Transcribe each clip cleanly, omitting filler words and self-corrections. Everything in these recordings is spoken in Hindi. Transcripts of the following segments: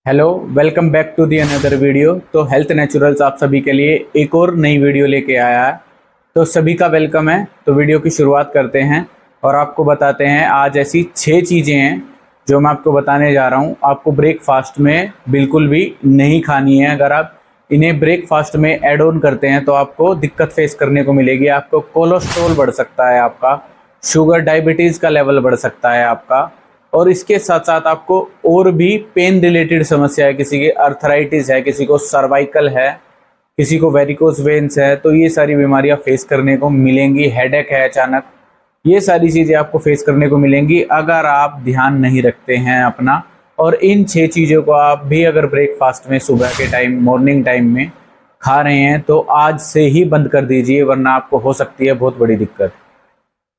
Hello, welcome back to the another video. तो हेल्थ नेचुरल्स आप सभी के लिए एक और नई वीडियो लेके आया है। तो सभी का वेलकम है। तो वीडियो की शुरुआत करते हैं और आपको बताते हैं आज ऐसी 6 चीज़ें हैं जो मैं आपको बताने जा रहा हूँ। आपको ब्रेकफास्ट में बिल्कुल भी नहीं खानी है। अगर आप इन्हें ब्रेकफास्ट में ऐड ऑन करते हैं तो आपको दिक्कत फेस करने को मिलेगी। आपको कोलेस्ट्रॉल बढ़ सकता है, आपका शुगर डायबिटीज़ का लेवल बढ़ सकता है आपका, और इसके साथ साथ आपको और भी पेन रिलेटेड समस्या है। किसी की अर्थराइटिस है, किसी को सर्वाइकल है, किसी को वेरिकोस वेन्स है, तो ये सारी बीमारियां फेस करने को मिलेंगी। हेडेक है अचानक, ये सारी चीज़ें आपको फेस करने को मिलेंगी अगर आप ध्यान नहीं रखते हैं अपना। और इन 6 चीज़ों को आप भी अगर ब्रेकफास्ट में सुबह के टाइम मॉर्निंग टाइम में खा रहे हैं तो आज से ही बंद कर दीजिए, वरना आपको हो सकती है बहुत बड़ी दिक्कत।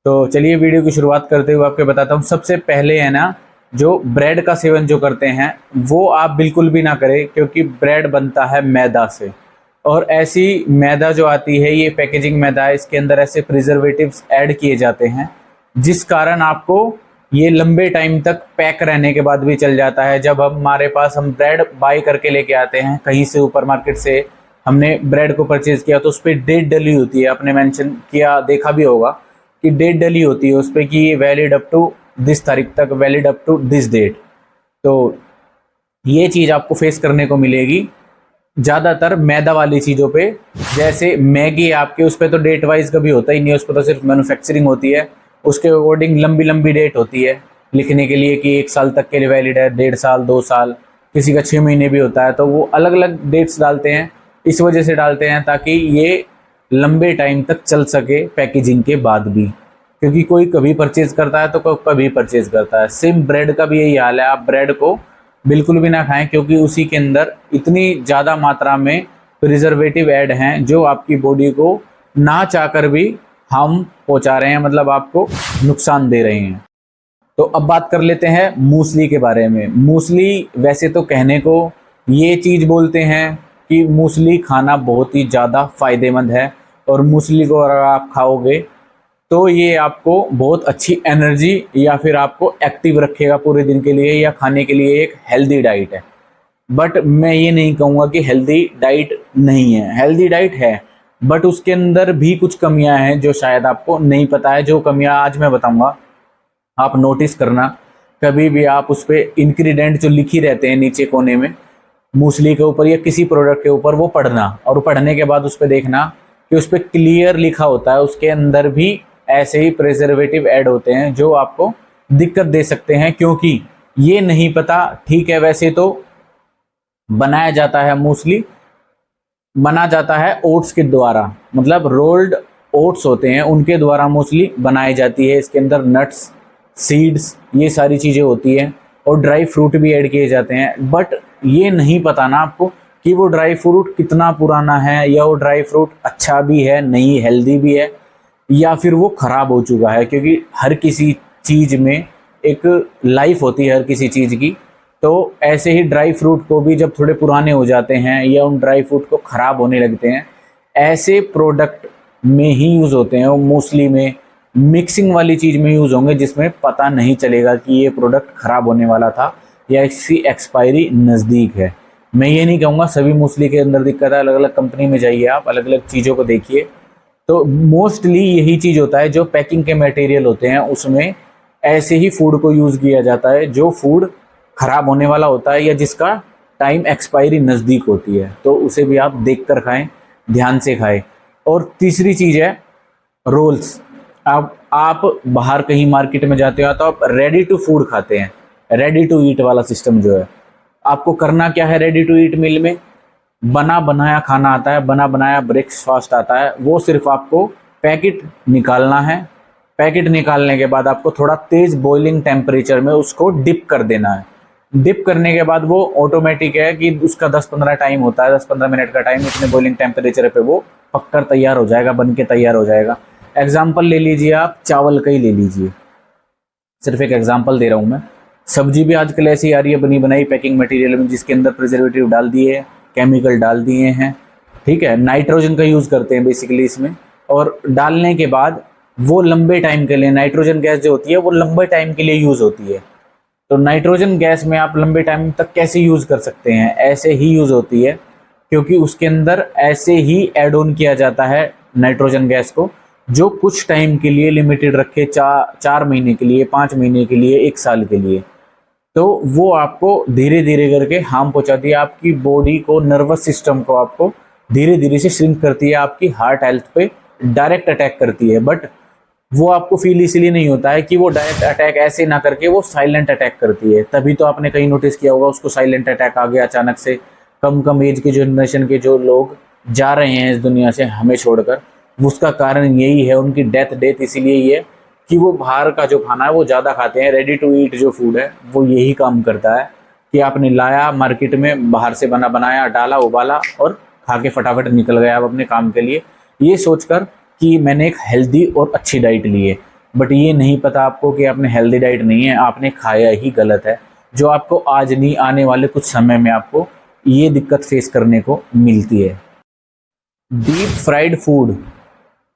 तो चलिए वीडियो की शुरुआत करते हुए आपको बताता हूँ। सबसे पहले है ना, जो ब्रेड का सेवन जो करते हैं वो आप बिल्कुल भी ना करें, क्योंकि ब्रेड बनता है मैदा से। और ऐसी मैदा जो आती है ये पैकेजिंग मैदा है, इसके अंदर ऐसे प्रिजर्वेटिव्स ऐड किए जाते हैं जिस कारण आपको ये लंबे टाइम तक पैक रहने के बाद भी चल जाता है। जब हमारे पास हम ब्रेड बाई करके लेके आते हैं कहीं से, सुपरमार्केट से हमने ब्रेड को परचेज किया तो उस पर डेट डली होती है। आपने मेंशन किया, देखा भी होगा कि डेट डली होती है उस पर कि वैलिड अप टू दिस तारीख तक, valid up to this date. तो ये चीज़ आपको फेस करने को मिलेगी ज़्यादातर मैदा वाली चीज़ों पे। जैसे मैगी आपके, उस पर तो डेट वाइज कभी होता ही नहीं है, उस पर तो सिर्फ मैन्युफैक्चरिंग होती है। उसके अकॉर्डिंग लंबी लंबी डेट होती है लिखने के लिए कि 1 साल तक के लिए वैलिड है, 1.5 साल, 2 साल, किसी का 6 महीने भी होता है। तो वो अलग अलग डेट्स डालते हैं, इस वजह से डालते हैं ताकि ये लंबे टाइम तक चल सके पैकेजिंग के बाद भी। क्योंकि कोई कभी परचेज करता है तो कोई कभी परचेज करता है। सेम ब्रेड का भी यही हाल है। आप ब्रेड को बिल्कुल भी ना खाएं, क्योंकि उसी के अंदर इतनी ज़्यादा मात्रा में प्रिजर्वेटिव ऐड हैं जो आपकी बॉडी को ना चाहकर भी हार्म पहुंचा रहे हैं, मतलब आपको नुकसान दे रहे हैं। तो अब बात कर लेते हैं मूसली के बारे में। मूसली वैसे तो कहने को ये चीज़ बोलते हैं कि मूसली खाना बहुत ही ज़्यादा फ़ायदेमंद है, और मूसली को अगर आप खाओगे तो ये आपको बहुत अच्छी एनर्जी या फिर आपको एक्टिव रखेगा पूरे दिन के लिए, या खाने के लिए एक हेल्दी डाइट है। बट मैं ये नहीं कहूँगा कि हेल्दी डाइट नहीं है, हेल्दी डाइट है, बट उसके अंदर भी कुछ कमियां हैं जो शायद आपको नहीं पता है। जो कमियां आज मैं बताऊंगा आप नोटिस करना। कभी भी आप उस पर इंग्रेडिएंट जो लिखी रहते हैं नीचे कोने में मूसली के ऊपर या किसी प्रोडक्ट के ऊपर, वो पढ़ना, और पढ़ने के बाद उस पर देखना कि उस पर क्लियर लिखा होता है उसके अंदर भी ऐसे ही प्रिजर्वेटिव ऐड होते हैं जो आपको दिक्कत दे सकते हैं। क्योंकि ये नहीं पता, ठीक है, वैसे तो बनाया जाता है मूसली, बना जाता है ओट्स के द्वारा, मतलब रोल्ड ओट्स होते हैं उनके द्वारा मूसली बनाई जाती है। इसके अंदर नट्स, सीड्स, ये सारी चीज़ें होती हैं, और ड्राई फ्रूट भी ऐड किए जाते हैं। बट ये नहीं पता ना आपको कि वो ड्राई फ्रूट कितना पुराना है, या वो ड्राई फ्रूट अच्छा भी है, नहीं हेल्दी भी है, या फिर वो ख़राब हो चुका है। क्योंकि हर किसी चीज़ में एक लाइफ होती है, हर किसी चीज़ की। तो ऐसे ही ड्राई फ्रूट को भी जब थोड़े पुराने हो जाते हैं या उन ड्राई फ्रूट को ख़राब होने लगते हैं, ऐसे प्रोडक्ट में ही यूज़ होते हैं। वो मोस्टली में मिक्सिंग वाली चीज़ में यूज़ होंगे जिसमें पता नहीं चलेगा कि ये प्रोडक्ट ख़राब होने वाला था या इसकी एक्सपायरी नज़दीक है। मैं ये नहीं कहूँगा सभी मूसली के अंदर दिक्कत है, अलग अलग कंपनी में जाइए आप, अलग अलग चीज़ों को देखिए। तो मोस्टली यही चीज़ होता है, जो पैकिंग के मटेरियल होते हैं उसमें ऐसे ही फूड को यूज़ किया जाता है जो फूड ख़राब होने वाला होता है या जिसका टाइम एक्सपायरी नज़दीक होती है। तो उसे भी आप देख कर खाएँ, ध्यान से खाएँ। और तीसरी चीज़ है रोल्स। अब आप बाहर कहीं मार्केट में जाते हो तो आप रेडी टू फूड खाते हैं, रेडी टू ईट वाला सिस्टम जो है। आपको करना क्या है, रेडी टू ईट मील में बना बनाया खाना आता है, बना बनाया ब्रेकफास्ट आता है। वो सिर्फ आपको पैकेट निकालना है। पैकेट निकालने के बाद आपको थोड़ा तेज़ बॉइलिंग टेम्परेचर में उसको डिप कर देना है। डिप करने के बाद वो ऑटोमेटिक है कि उसका 10-15 टाइम होता है, 10-15 मिनट का टाइम, इतने बॉइलिंग टेम्परेचर पे वो पककर तैयार हो जाएगा, बन के तैयार हो जाएगा। एग्जाम्पल ले लीजिए, आप चावल का ही ले लीजिए, सिर्फ एक एग्जाम्पल दे रहा हूँ मैं। सब्जी भी आजकल ऐसी आ रही है बनी बनाई पैकिंग मटेरियल में, जिसके अंदर प्रिजर्वेटिव डाल दिए, केमिकल डाल दिए हैं, ठीक है, नाइट्रोजन का यूज़ करते हैं बेसिकली इसमें। और डालने के बाद वो लंबे टाइम के लिए, नाइट्रोजन गैस जो होती है वो लंबे टाइम के लिए यूज़ होती है। तो नाइट्रोजन गैस में आप लंबे टाइम तक कैसे यूज़ कर सकते हैं? ऐसे ही यूज़ होती है, क्योंकि उसके अंदर ऐसे ही ऐड ऑन किया जाता है नाइट्रोजन गैस को, जो कुछ टाइम के लिए लिमिटेड रखे, 4 महीने के लिए, 5 महीने के लिए, 1 साल के लिए। तो वो आपको धीरे धीरे करके हार्म पहुंचाती है, आपकी बॉडी को, नर्वस सिस्टम को आपको धीरे धीरे से श्रिंक करती है, आपकी हार्ट हेल्थ पे डायरेक्ट अटैक करती है। बट वो आपको फील इसलिए नहीं होता है कि वो डायरेक्ट अटैक ऐसे ना करके वो साइलेंट अटैक करती है। तभी तो आपने कहीं नोटिस किया होगा, उसको साइलेंट अटैक आ गया अचानक से। कम कम एज के जनरेशन के जो लोग जा रहे हैं इस दुनिया से हमें छोड़कर, उसका कारण यही है, उनकी डेथ इसीलिए ही है कि वो बाहर का जो खाना है वो ज़्यादा खाते हैं। रेडी टू ईट जो फूड है वो यही काम करता है कि आपने लाया मार्केट में, बाहर से बनाया, डाला, उबाला और खा के फटाफट निकल गया आप अपने काम के लिए, ये सोचकर कि मैंने एक हेल्दी और अच्छी डाइट ली है। बट ये नहीं पता आपको कि आपने हेल्दी डाइट नहीं है, आपने खाया ही गलत है, जो आपको आज नहीं, आने वाले कुछ समय में आपको ये दिक्कत फेस करने को मिलती है। Deep fried food,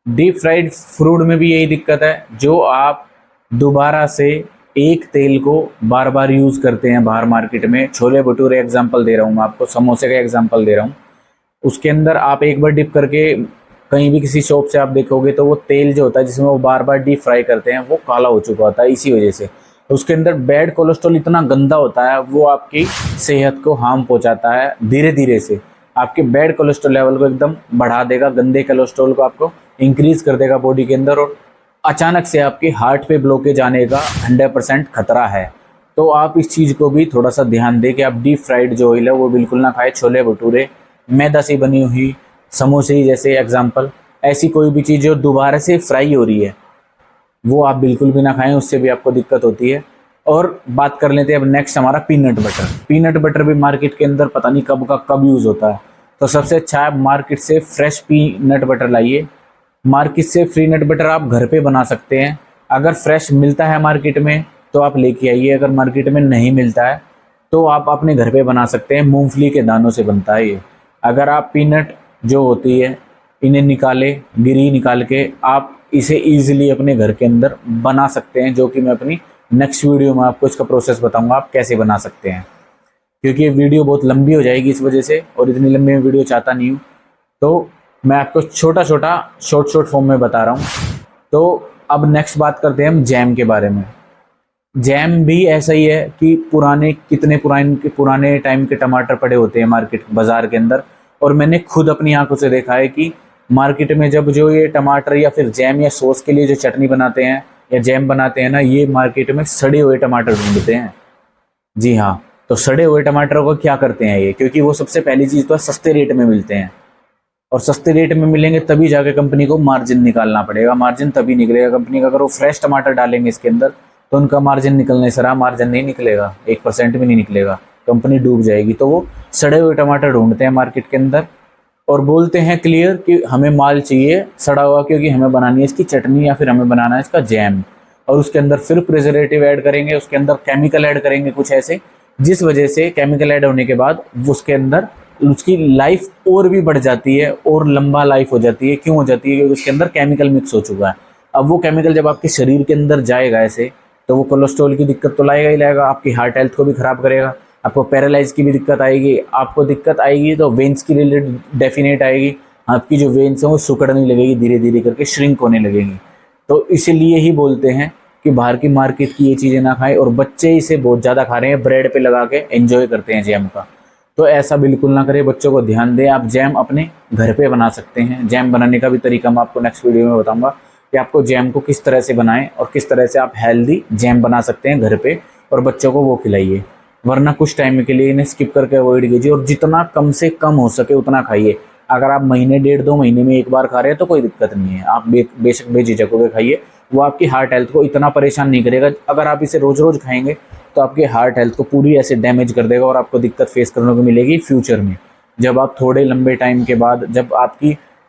deep fried food में भी यही दिक्कत है, जो आप दोबारा से एक तेल को बार बार यूज़ करते हैं बाहर मार्केट में। छोले भटूरे एग्जांपल दे रहा हूँ मैं आपको, समोसे का एग्जांपल दे रहा हूँ। उसके अंदर आप एक बार डिप करके कहीं भी किसी शॉप से आप देखोगे तो वो तेल जो होता है जिसमें वो बार बार डीप फ्राई करते हैं, वो काला हो चुका होता है इसी वजह से। उसके अंदर बैड कोलेस्ट्रॉल इतना गंदा होता है, वो आपकी सेहत को हार्म पहुंचाता है धीरे धीरे से। आपके बैड कोलेस्ट्रॉल लेवल को एकदम बढ़ा देगा, गंदे कोलेस्ट्रॉल को आपको इंक्रीज कर देगा बॉडी के अंदर, और अचानक से आपके हार्ट पे ब्लॉकेज आने का 100% खतरा है। तो आप इस चीज़ को भी थोड़ा सा ध्यान दें कि आप डीप फ्राइड जो ऑयल है वो बिल्कुल ना खाएं। छोले भटूरे, मैदा से बनी हुई समोसे ही जैसे एग्जांपल, ऐसी कोई भी चीज़ जो दोबारा से फ्राई हो रही है वो आप बिल्कुल भी ना खाएं, उससे भी आपको दिक्कत होती है। और बात कर लेते हैं अब नेक्स्ट हमारा पीनट बटर। पीनट बटर भी मार्केट के अंदर पता नहीं कब का कब यूज़ होता है। तो सबसे अच्छा है आप मार्केट से फ्रेश पीनट बटर लाइए। मार्केट से फ्री नट बटर आप घर पे बना सकते हैं। अगर फ्रेश मिलता है मार्केट में तो आप लेके आइए, अगर मार्केट में नहीं मिलता है तो आप अपने घर पे बना सकते हैं। मूंगफली के दानों से बनता है ये। अगर आप पीनट जो होती है इन्हें निकाले, गिरी निकाल के आप इसे ईजिली अपने घर के अंदर बना सकते हैं, जो कि मैं अपनी नेक्स्ट वीडियो में आपको इसका प्रोसेस बताऊंगा आप कैसे बना सकते हैं, क्योंकि ये वीडियो बहुत लंबी हो जाएगी इस वजह से, और इतनी लंबी मैं वीडियो चाहता नहीं हूँ। तो मैं आपको छोटा छोटा शॉर्ट फॉर्म में बता रहा हूँ। तो अब नेक्स्ट बात करते हैं हम जैम के बारे में। जैम भी ऐसा ही है कि पुराने टाइम के टमाटर पड़े होते हैं मार्केट बाज़ार के अंदर, और मैंने खुद अपनी आंखों से देखा है कि मार्केट में जब जो ये टमाटर या फिर जैम या सॉस के लिए जो चटनी बनाते हैं या जैम बनाते हैं ना, ये मार्केट में सड़े हुए टमाटर ढूंढते हैं। जी हाँ, तो सड़े हुए टमाटरों को क्या करते हैं ये, क्योंकि वो सबसे पहली चीज़ तो सस्ते रेट में मिलते हैं, और सस्ते रेट में मिलेंगे तभी जाके कंपनी को मार्जिन निकालना पड़ेगा। मार्जिन तभी निकलेगा कंपनी का, अगर वो फ्रेश टमाटर डालेंगे इसके अंदर तो उनका मार्जिन निकलने से रहा, मार्जिन नहीं निकलेगा, 1% भी नहीं निकलेगा, कंपनी डूब जाएगी। तो वो सड़े हुए टमाटर ढूंढते हैं मार्केट के अंदर और बोलते हैं क्लियर कि हमें माल चाहिए सड़ा हुआ, क्योंकि हमें बनानी है इसकी चटनी या फिर हमें बनाना है इसका जैम। और उसके अंदर फिर प्रिजर्वेटिव ऐड करेंगे, उसके अंदर केमिकल ऐड करेंगे कुछ ऐसे, जिस वजह से केमिकल ऐड होने के बाद उसके अंदर उसकी लाइफ और भी बढ़ जाती है और लंबा लाइफ हो जाती है। क्यों हो जाती है? क्योंकि उसके अंदर केमिकल मिक्स हो चुका है। अब वो केमिकल जब आपके शरीर के अंदर जाएगा ऐसे, तो वो कोलेस्ट्रॉल की दिक्कत तो लाएगा ही लाएगा, आपकी हार्ट हेल्थ को भी ख़राब करेगा, आपको पैरालाइज की भी दिक्कत आएगी। आपको दिक्कत आएगी तो वेन्स की रिलेटेड डेफिनेट आएगी, आपकी जो वेन्स हैं वो सिकुड़ने लगेगी, धीरे धीरे करके श्रिंक होने लगेगी। तो इसीलिए ही बोलते हैं कि बाहर की मार्केट की ये चीज़ें ना खाएं, और बच्चे इसे बहुत ज़्यादा खा रहे हैं, ब्रेड पे लगा के एंजॉय करते हैं जैम का। तो ऐसा बिल्कुल ना करें, बच्चों को ध्यान दें। आप जैम अपने घर पे बना सकते हैं। जैम बनाने का भी तरीका मैं आपको नेक्स्ट वीडियो में बताऊंगा कि आपको जैम को किस तरह से बनाएं और किस तरह से आप हेल्दी जैम बना सकते हैं घर पे, और बच्चों को वो खिलाइए। वरना कुछ टाइम के लिए इन्हें स्किप करके अवॉइड कीजिए, और जितना कम से कम हो सके उतना खाइए। अगर आप महीने, 1.5-2 महीने में एक बार खा रहे हैं तो कोई दिक्कत नहीं है, आप बेशक बेझिझक होकर खाइए। वो आपकी हार्ट हेल्थ को इतना परेशान नहीं करेगा। अगर आप इसे रोज़ रोज़ खाएंगे तो आपके हार्ट हेल्थ को पूरी ऐसे डैमेज कर देगा, और आपको दिक्कत फेस करने को मिलेगी फ्यूचर में। जब आप थोड़े लंबे टाइम के बाद, जब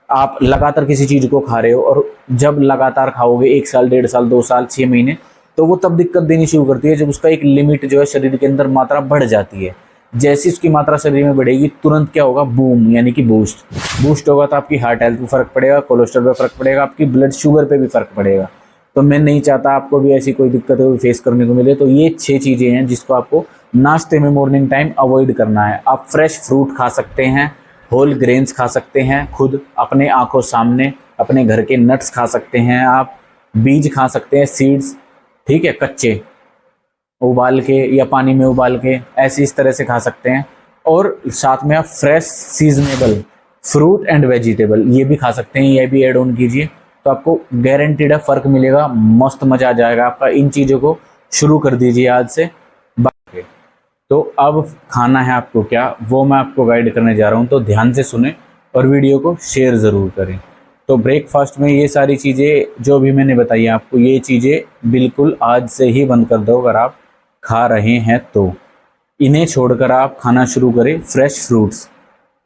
आप लगातार किसी चीज़ को खा रहे हो, और जब लगातार खाओगे 1 साल, 1.5 साल, 2 साल, 6 महीने, तो वो तब दिक्कत देनी शुरू करती है जब उसका एक लिमिट जो है शरीर के अंदर मात्रा बढ़ जाती है। जैसी उसकी मात्रा शरीर में बढ़ेगी, तुरंत क्या होगा, बूम, यानी कि बूस्ट होगा। तो आपकी हार्ट हेल्थ पे फ़र्क पड़ेगा, कोलेस्ट्रॉल पे फ़र्क पड़ेगा, आपकी ब्लड शुगर पे भी फ़र्क पड़ेगा। तो मैं नहीं चाहता आपको भी ऐसी कोई दिक्कत फेस करने को मिले। तो ये 6 चीज़ें हैं जिसको आपको नाश्ते में मॉर्निंग टाइम अवॉइड करना है। आप फ्रेश फ्रूट खा सकते हैं, होल ग्रेन्स खा सकते हैं, खुद अपने आंखों सामने अपने घर के नट्स खा सकते हैं, आप बीज खा सकते हैं, सीड्स, ठीक है, कच्चे उबाल के या पानी में उबाल के ऐसे इस तरह से खा सकते हैं। और साथ में आप fresh seasonable fruit and vegetable ये भी खा सकते हैं, ये भी ऐड ऑन कीजिए, तो आपको गारंटीड है फ़र्क मिलेगा, मस्त मज़ा आ जाएगा आपका। इन चीज़ों को शुरू कर दीजिए आज से। तो अब खाना है आपको क्या, वो मैं आपको गाइड करने जा रहा हूँ, तो ध्यान से सुने और वीडियो को शेयर ज़रूर करें। तो ब्रेकफास्ट में ये सारी चीज़ें जो भी मैंने बताई आपको, ये चीज़ें बिल्कुल आज से ही बंद कर दो अगर आप खा रहे हैं तो। इन्हें छोड़कर आप खाना शुरू करें फ्रेश फ्रूट्स।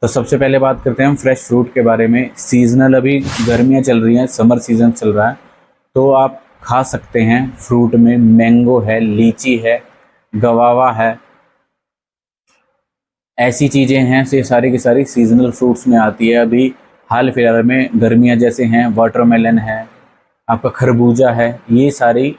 तो सबसे पहले बात करते हैं हम फ्रेश फ्रूट के बारे में। सीजनल, अभी गर्मियाँ चल रही हैं, समर सीज़न चल रहा है, तो आप खा सकते हैं फ्रूट में मैंगो है, लीची है, गवावा है, ऐसी चीज़ें हैं। ये सारी की सारी सीजनल फ्रूट्स में आती है। अभी हाल फिलहाल में गर्मियाँ जैसे हैं, वाटरमेलन है, आपका खरबूजा है, ये सारी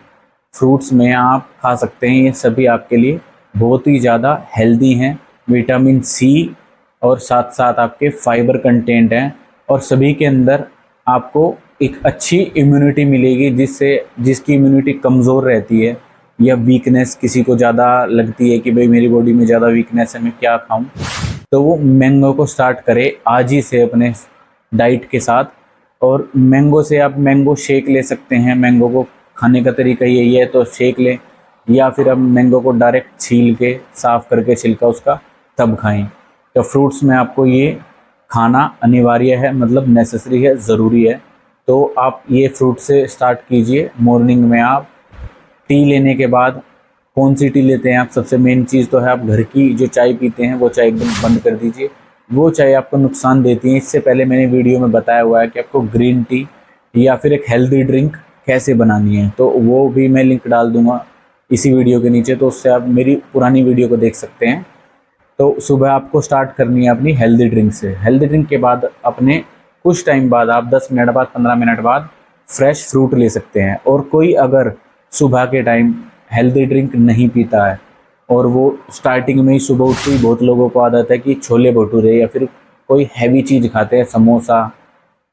फ्रूट्स में आप खा सकते हैं। ये सभी आपके लिए बहुत ही ज़्यादा हेल्दी हैं, विटामिन सी और साथ साथ आपके फाइबर कंटेंट हैं, और सभी के अंदर आपको एक अच्छी इम्यूनिटी मिलेगी, जिसकी इम्यूनिटी कमज़ोर रहती है या वीकनेस किसी को ज़्यादा लगती है कि भाई मेरी बॉडी में ज़्यादा वीकनेस है, मैं क्या खाऊं, तो वो मैंगो को स्टार्ट करे आज ही से अपने डाइट के साथ। और मैंगो से आप मैंगो शेक ले सकते हैं। मैंगो को खाने का तरीका यही है, तो शेक लें, या फिर आप मैंगो को डायरेक्ट छील के साफ़ करके छिलका उसका तब खाएं। तो फ्रूट्स में आपको ये खाना अनिवार्य है, मतलब नेसेसरी है, ज़रूरी है। तो आप ये फ्रूट से स्टार्ट कीजिए। मॉर्निंग में आप टी लेने के बाद, कौन सी टी लेते हैं आप, सबसे मेन चीज़ तो है आप घर की जो चाय पीते हैं वो चाय एकदम बंद कर दीजिए, वो चाय आपको नुकसान देती है। इससे पहले मैंने वीडियो में बताया हुआ है कि आपको ग्रीन टी या फिर एक हेल्दी ड्रिंक कैसे बनानी है, तो वो भी मैं लिंक डाल दूंगा इसी वीडियो के नीचे, तो उससे आप मेरी पुरानी वीडियो को देख सकते हैं। तो सुबह आपको स्टार्ट करनी है अपनी हेल्दी ड्रिंक से। हेल्दी ड्रिंक के बाद अपने कुछ टाइम बाद, आप 10 मिनट बाद, 15 मिनट बाद फ्रेश फ्रूट ले सकते हैं। और कोई अगर सुबह के टाइम हेल्दी ड्रिंक नहीं पीता है और वो स्टार्टिंग में ही सुबह उठते ही, बहुत लोगों को आदत है कि छोले भटूरे या फिर कोई हैवी चीज़ खाते हैं, समोसा,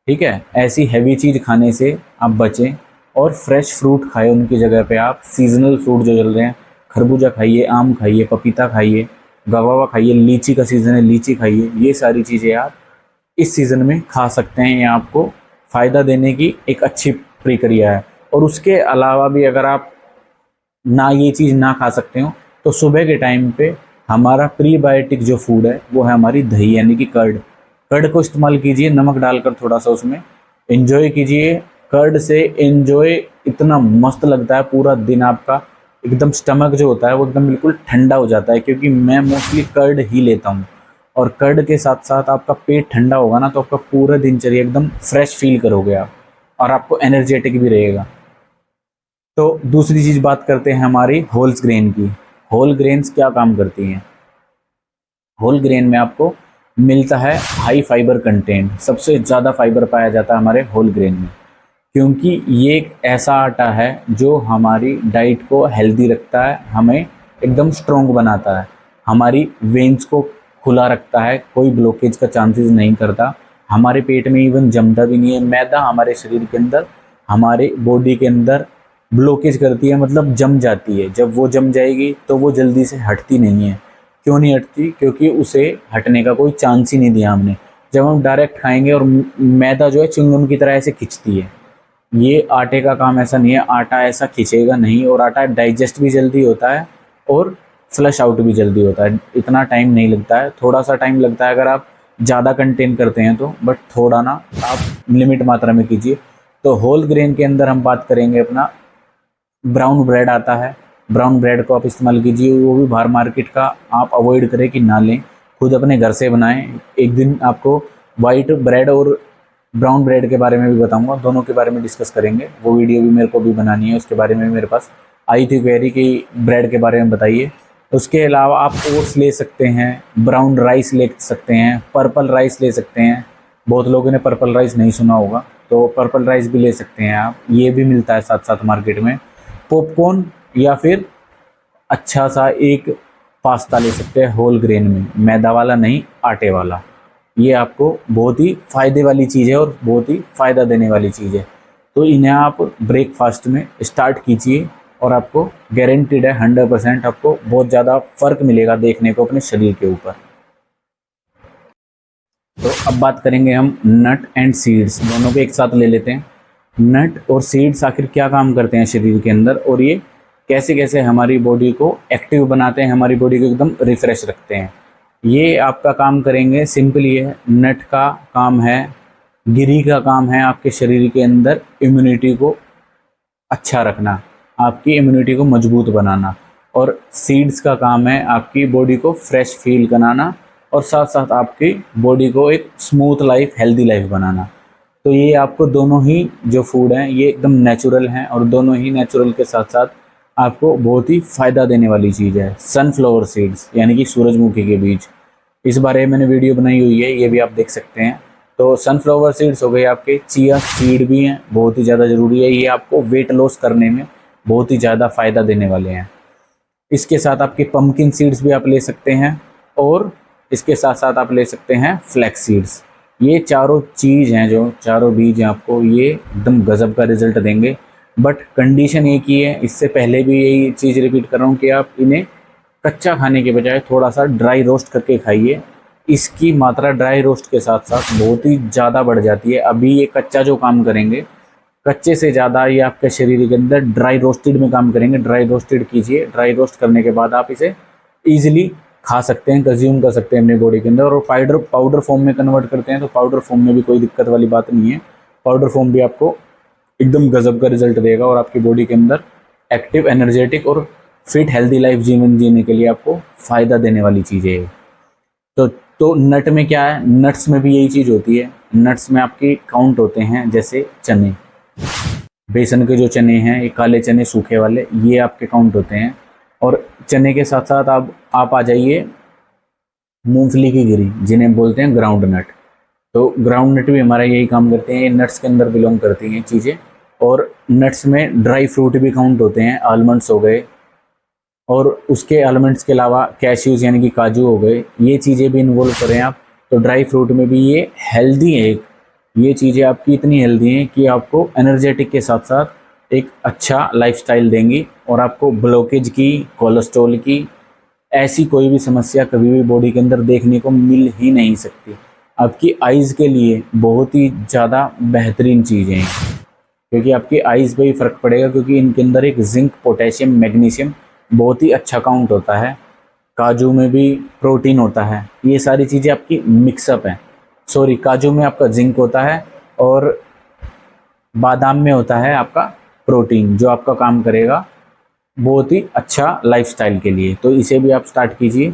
ठीक है, ऐसी हैवी चीज़ खाने से आप बचें और फ्रेश फ्रूट खाएं। उनकी जगह पे आप सीजनल फ्रूट जो चल रहे हैं, खरबूजा खाइए, आम खाइए, पपीता खाइए, गवावा खाइए, लीची का सीज़न है, लीची खाइए। ये सारी चीज़ें आप इस सीज़न में खा सकते हैं। ये आपको फ़ायदा देने की एक अच्छी प्रक्रिया है। और उसके अलावा भी अगर आप ना ये चीज़ ना खा सकते हो, तो सुबह के टाइम पे हमारा प्रीबायोटिक जो फूड है वो है हमारी दही, यानी कि कर्ड। कर्ड को इस्तेमाल कीजिए, नमक डालकर थोड़ा सा उसमें एंजॉय कीजिए। कर्ड से एंजॉय इतना मस्त लगता है, पूरा दिन आपका एकदम स्टमक जो होता है वो एकदम बिल्कुल ठंडा हो जाता है, क्योंकि मैं मोस्टली कर्ड ही लेता हूँ। और कर्ड के साथ साथ आपका पेट ठंडा होगा ना, तो आपका पूरा दिनचर्या एकदम फ्रेश फील करोगे आप, और आपको एनर्जेटिक भी रहेगा। तो दूसरी चीज़ बात करते हैं हमारी होल्स ग्रेन की। होल ग्रेन्स क्या काम करती हैं? होल ग्रेन में आपको मिलता है हाई फाइबर कंटेंट। सबसे ज़्यादा फाइबर पाया जाता है हमारे होल ग्रेन में, क्योंकि ये एक ऐसा आटा है जो हमारी डाइट को हेल्दी रखता है, हमें एकदम स्ट्रॉन्ग बनाता है, हमारी वेन्स को खुला रखता है, कोई ब्लॉकेज का चांसेस नहीं करता, हमारे पेट में इवन जमता भी नहीं है। मैदा हमारे शरीर के अंदर, हमारे बॉडी के अंदर ब्लॉकेज करती है, मतलब जम जाती है। जब वो जम जाएगी तो वो जल्दी से हटती नहीं है। क्यों नहीं हटती? क्योंकि उसे हटने का कोई चांस ही नहीं दिया हमने। जब हम डायरेक्ट खाएंगे, और मैदा जो है च्युइंगम की तरह ऐसे खिंचती है, ये आटे का काम ऐसा नहीं है, आटा ऐसा खिंचेगा नहीं। और आटा डाइजेस्ट भी जल्दी होता है और फ्लश आउट भी जल्दी होता है, इतना टाइम नहीं लगता है। थोड़ा सा टाइम लगता है अगर आप ज़्यादा कंटेन करते हैं तो, बट थोड़ा ना, आप लिमिट मात्रा में कीजिए। तो होल ग्रेन के अंदर हम बात करेंगे अपना ब्राउन ब्रेड आता है। ब्राउन ब्रेड को आप इस्तेमाल कीजिए, वो भी बाहर मार्केट का आप अवॉइड करें कि ना लें, खुद अपने घर से बनाएं। एक दिन आपको वाइट ब्रेड और ब्राउन ब्रेड के बारे में भी बताऊंगा, दोनों के बारे में डिस्कस करेंगे। वो वीडियो भी मेरे को भी बनानी है, उसके बारे में मेरे पास आई थी क्वेरी कि ब्रेड के बारे में बताइए। उसके अलावा आप ओट्स ले सकते हैं, ब्राउन राइस ले सकते हैं, पर्पल राइस ले सकते हैं, बहुत लोगों ने पर्पल राइस नहीं सुना होगा, तो पर्पल राइस भी ले सकते हैं आप, ये भी मिलता है साथ साथ मार्केट में। पॉपकॉर्न या फिर अच्छा सा एक पास्ता ले सकते हैं होल ग्रेन में, मैदा वाला नहीं, आटे वाला। ये आपको बहुत ही फ़ायदे वाली चीज़ है और बहुत ही फ़ायदा देने वाली चीज़ है। तो इन्हें आप ब्रेकफास्ट में स्टार्ट कीजिए और आपको गारंटीड है 100% आपको बहुत ज़्यादा फ़र्क मिलेगा देखने को अपने शरीर के ऊपर। तो अब बात करेंगे हम नट एंड सीड्स, दोनों को एक साथ ले लेते हैं। नट और सीड्स आखिर क्या काम करते हैं शरीर के अंदर, और ये कैसे कैसे हमारी बॉडी को एक्टिव बनाते हैं, हमारी बॉडी को एकदम रिफ़्रेश रखते हैं। ये आपका काम करेंगे, सिंपली है, नट का काम है, गिरी का काम है आपके शरीर के अंदर इम्यूनिटी को अच्छा रखना, आपकी इम्यूनिटी को मजबूत बनाना, और सीड्स का काम है आपकी बॉडी को फ्रेश फील कराना और साथ साथ आपकी बॉडी को एक स्मूथ लाइफ, हेल्दी लाइफ बनाना। तो ये आपको दोनों ही जो फूड हैं ये एकदम नेचुरल हैं, और दोनों ही नेचुरल के साथ साथ आपको बहुत ही फ़ायदा देने वाली चीज़ है। सनफ्लावर सीड्स यानी कि सूरजमुखी के बीज, इस बारे में मैंने वीडियो बनाई हुई है, ये भी आप देख सकते हैं। तो सनफ्लावर सीड्स हो गए आपके, चिया सीड भी हैं, बहुत ही ज़्यादा ज़रूरी है, ये आपको वेट लॉस करने में बहुत ही ज़्यादा फ़ायदा देने वाले हैं। इसके साथ आपके पम्पकिन सीड्स भी आप ले सकते हैं, और इसके साथ साथ आप ले सकते हैं फ्लैक्स सीड्स। ये चारों चीज़ हैं, जो चारों बीज हैं आपको ये एकदम गज़ब का रिज़ल्ट देंगे। बट कंडीशन एक ही है, इससे पहले भी यही चीज़ रिपीट कर रहा हूँ कि आप इन्हें कच्चा खाने के बजाय थोड़ा सा ड्राई रोस्ट करके खाइए। इसकी मात्रा ड्राई रोस्ट के साथ साथ बहुत ही ज़्यादा बढ़ जाती है। अभी ये कच्चा जो काम करेंगे, कच्चे से ज़्यादा ये आपके शरीर के अंदर ड्राई रोस्टेड में काम करेंगे। ड्राई रोस्टेड कीजिए, ड्राई रोस्ट करने के बाद आप इसे ईजिली खा सकते हैं, कंज्यूम कर सकते हैं अपनी बॉडी के अंदर, और पाउडर फॉर्म में कन्वर्ट करते हैं तो पाउडर फॉर्म में भी कोई दिक्कत वाली बात नहीं है। पाउडर फॉर्म भी आपको एकदम गजब का रिजल्ट देगा और आपकी बॉडी के अंदर एक्टिव, एनर्जेटिक और फिट हेल्दी लाइफ जीवन जीने के लिए आपको फ़ायदा देने वाली चीज़ है। तो नट में क्या है, नट्स में भी यही चीज़ होती है। नट्स में आपके काउंट होते हैं, जैसे चने, बेसन के जो चने हैं, ये काले चने सूखे वाले, ये आपके काउंट होते हैं। और चने के साथ साथ आप आ जाइए मूंगफली की गिरी, जिन्हें बोलते हैं ग्राउंड नट। तो ग्राउंड नट भी हमारा यही काम करते हैं, ये नट्स के अंदर बिलोंग करती हैं चीज़ें। और नट्स में ड्राई फ्रूट भी काउंट होते हैं, आलमंड्स हो गए, और उसके आलमंड्स के अलावा कैश्यूज़ यानी कि काजू हो गए, ये चीज़ें भी इन्वॉल्व करें आप। तो ड्राई फ्रूट में भी ये हेल्दी है, ये चीज़ें आपकी इतनी हेल्दी हैं कि आपको एनर्जेटिक के साथ साथ एक अच्छा लाइफस्टाइल देंगी, और आपको ब्लॉकेज की, कोलेस्ट्रॉल की ऐसी कोई भी समस्या कभी भी बॉडी के अंदर देखने को मिल ही नहीं सकती। आपकी आइज़ के लिए बहुत ही ज़्यादा बेहतरीन चीज़ें हैं, क्योंकि आपकी आइज़ पे ही फ़र्क पड़ेगा, क्योंकि इनके अंदर एक जिंक, पोटेशियम, मैग्नीशियम बहुत ही अच्छा काउंट होता है। काजू में भी प्रोटीन होता है, ये सारी चीज़ें आपकी मिक्सअप हैं। सॉरी, काजू में आपका जिंक होता है और बादाम में होता है आपका प्रोटीन, जो आपका काम करेगा बहुत ही अच्छा लाइफस्टाइल के लिए। तो इसे भी आप स्टार्ट कीजिए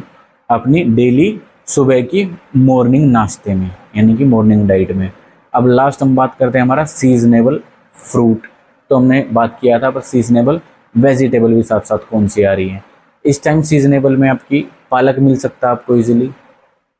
अपनी डेली सुबह की मॉर्निंग नाश्ते में, यानी कि मॉर्निंग डाइट में। अब लास्ट हम बात करते हैं हमारा सीजनेबल फ्रूट। तो हमने बात किया था, पर सीजनेबल वेजिटेबल भी साथ साथ कौन सी आ रही है इस टाइम। सीजनेबल में आपकी पालक मिल सकता है आपको इजीली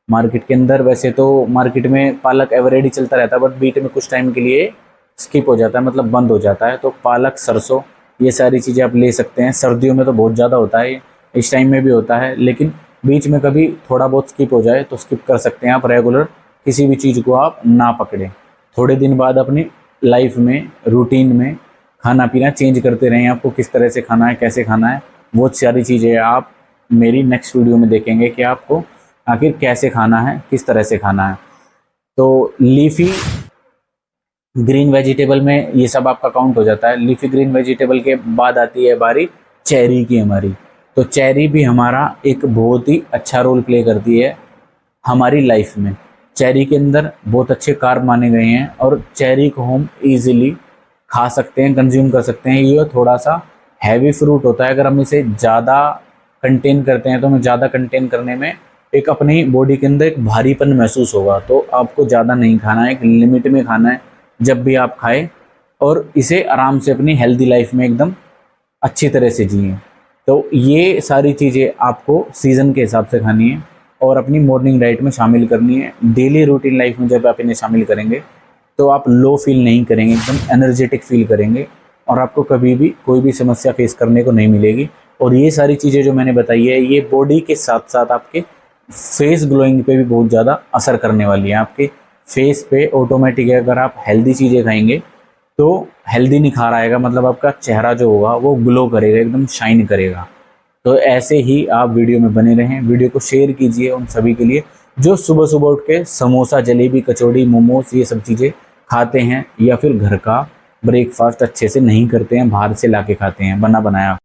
मार्केट के अंदर। वैसे तो मार्केट में पालक एवरेडी चलता रहता है, बट बीच में कुछ टाइम के लिए स्किप हो जाता है, मतलब बंद हो जाता है। तो पालक, सरसों, ये सारी चीज़ें आप ले सकते हैं। सर्दियों में तो बहुत ज़्यादा होता है, इस टाइम में भी होता है, लेकिन बीच में कभी थोड़ा बहुत स्किप हो जाए तो स्किप कर सकते हैं आप। रेगुलर किसी भी चीज़ को आप ना पकड़ें, थोड़े दिन बाद अपनी लाइफ में, रूटीन में खाना पीना चेंज करते रहें। आपको किस तरह से खाना है, कैसे खाना है, वो सारी चीज़ें आप मेरी नेक्स्ट वीडियो में देखेंगे कि आपको आखिर कैसे खाना है, किस तरह से खाना है। तो लीफी ग्रीन वेजिटेबल में ये सब आपका काउंट हो जाता है। लीफी ग्रीन वेजिटेबल के बाद आती है बारी चेरी की हमारी। तो चेरी भी हमारा एक बहुत ही अच्छा रोल प्ले करती है हमारी लाइफ में। चेरी के अंदर बहुत अच्छे कार्ब माने गए हैं, और चेरी को हम इजीली खा सकते हैं, कंज्यूम कर सकते हैं। ये थोड़ा सा हैवी फ्रूट होता है, अगर हम इसे ज़्यादा कंटेन करते हैं तो हमें ज़्यादा कंटेन करने में एक अपनी बॉडी के अंदर एक भारीपन महसूस होगा। तो आपको ज़्यादा नहीं खाना है, एक लिमिट में खाना है जब भी आप खाएं, और इसे आराम से अपनी हेल्दी लाइफ में एकदम अच्छी तरह से जिए। तो ये सारी चीज़ें आपको सीज़न के हिसाब से खानी है, और अपनी मॉर्निंग डाइट में शामिल करनी है। डेली रूटीन लाइफ में जब आप इन्हें शामिल करेंगे तो आप लो फील नहीं करेंगे, एकदम एनर्जेटिक फील करेंगे और आपको कभी भी कोई भी समस्या फेस करने को नहीं मिलेगी। और ये सारी चीज़ें जो मैंने बताई है ये बॉडी के साथ साथ आपके फेस ग्लोइंग पे भी बहुत ज़्यादा असर करने वाली है। आपके फेस पे ऑटोमेटिक है, अगर आप हेल्दी चीज़ें खाएंगे तो हेल्दी निखार आएगा, मतलब आपका चेहरा जो होगा वो ग्लो करेगा, एकदम शाइन करेगा। तो ऐसे ही आप वीडियो में बने रहें, वीडियो को शेयर कीजिए उन सभी के लिए जो सुबह सुबह उठ के समोसा, जलेबी, कचौड़ी, मोमोज ये सब चीज़ें खाते हैं या फिर घर का ब्रेकफास्ट अच्छे से नहीं करते हैं, बाहर से ला के खाते हैं बना बनाया।